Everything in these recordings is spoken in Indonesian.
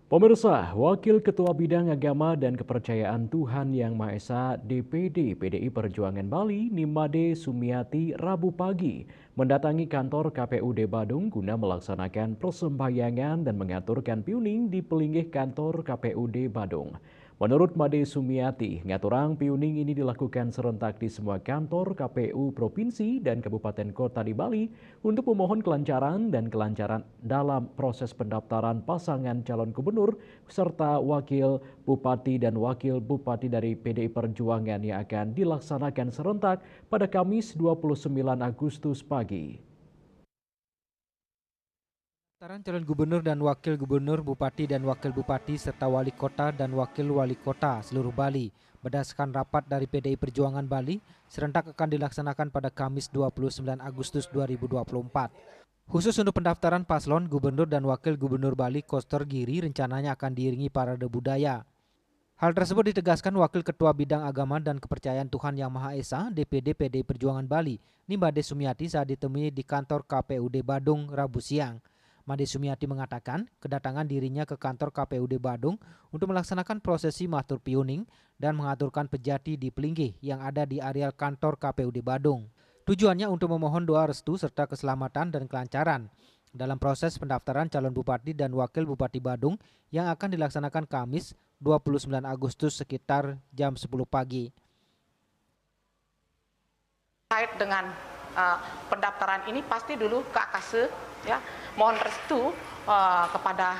Pemirsa, Wakil Ketua Bidang Agama dan Kepercayaan Tuhan Yang Maha Esa DPD PDI Perjuangan Bali Nimade Sumiati Rabu pagi mendatangi kantor KPUD Badung guna melaksanakan persembahyangan dan mengaturkan piuning di pelinggih kantor KPUD Badung. Menurut Made Sumiati, ngaturang piuning ini dilakukan serentak di semua kantor KPU Provinsi dan Kabupaten Kota di Bali untuk memohon kelancaran dalam proses pendaftaran pasangan calon gubernur serta wakil bupati dan wakil bupati dari PDI Perjuangan yang akan dilaksanakan serentak pada Kamis 29 Agustus pagi. Pendaftaran calon gubernur dan wakil gubernur, bupati dan wakil bupati, serta wali kota dan wakil wali kota seluruh Bali berdasarkan rapat dari PDI Perjuangan Bali serentak akan dilaksanakan pada Kamis 29 Agustus 2024. Khusus untuk pendaftaran paslon gubernur dan wakil gubernur Bali Koster Giri rencananya akan diiringi parade budaya. Hal tersebut ditegaskan Wakil Ketua Bidang Agama dan Kepercayaan Tuhan Yang Maha Esa DPD PDI Perjuangan Bali Nimade Sumiati saat ditemui di kantor KPUD Badung Rabu siang. Made Sumiati mengatakan kedatangan dirinya ke kantor KPUD Badung untuk melaksanakan prosesi matur piuning dan mengaturkan pejati di pelinggih yang ada di areal kantor KPUD Badung. Tujuannya untuk memohon doa restu serta keselamatan dan kelancaran dalam proses pendaftaran calon bupati dan wakil bupati Badung yang akan dilaksanakan Kamis 29 Agustus sekitar jam 10 pagi. Terkait dengan pendaftaran ini pasti dulu ke akase, ya, mohon restu kepada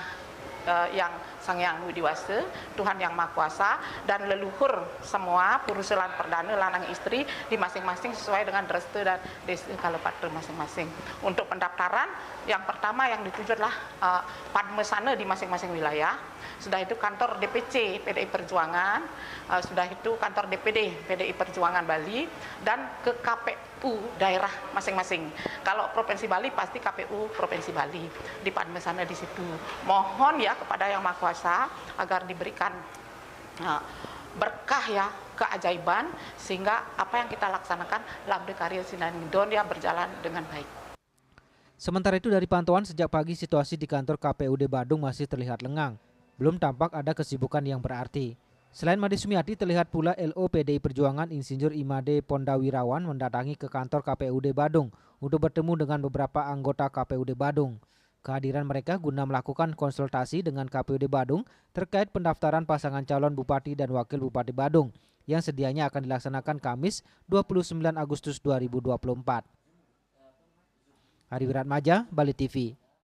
yang Sang Yang Widiwasa, Tuhan Yang Maha Kuasa, dan leluhur semua purusulan perdana lanang istri di masing-masing sesuai dengan restu dan desa kalapatra masing-masing. Untuk pendaftaran yang pertama yang dituju adalah padmesana di masing-masing wilayah. Sudah itu kantor DPC PDI Perjuangan, sudah itu kantor DPD PDI Perjuangan Bali, dan ke KPU daerah masing-masing. Kalau Provinsi Bali pasti KPU Provinsi Bali di Padmesana di situ. Mohon ya kepada Yang Maha Kuasa agar diberikan berkah ya, keajaiban, sehingga apa yang kita laksanakan labde karya sinandon ya berjalan dengan baik. Sementara itu dari pantauan sejak pagi situasi di kantor KPUD Badung masih terlihat lengang. Belum tampak ada kesibukan yang berarti. Selain Made Sumiati, terlihat pula LO PDI Perjuangan Insinyur Imade Pondawirawan mendatangi ke kantor KPUD Badung untuk bertemu dengan beberapa anggota KPUD Badung. Kehadiran mereka guna melakukan konsultasi dengan KPUD Badung terkait pendaftaran pasangan calon bupati dan wakil bupati Badung yang sedianya akan dilaksanakan Kamis 29 Agustus 2024. Hari Wiratmaja, Bali TV.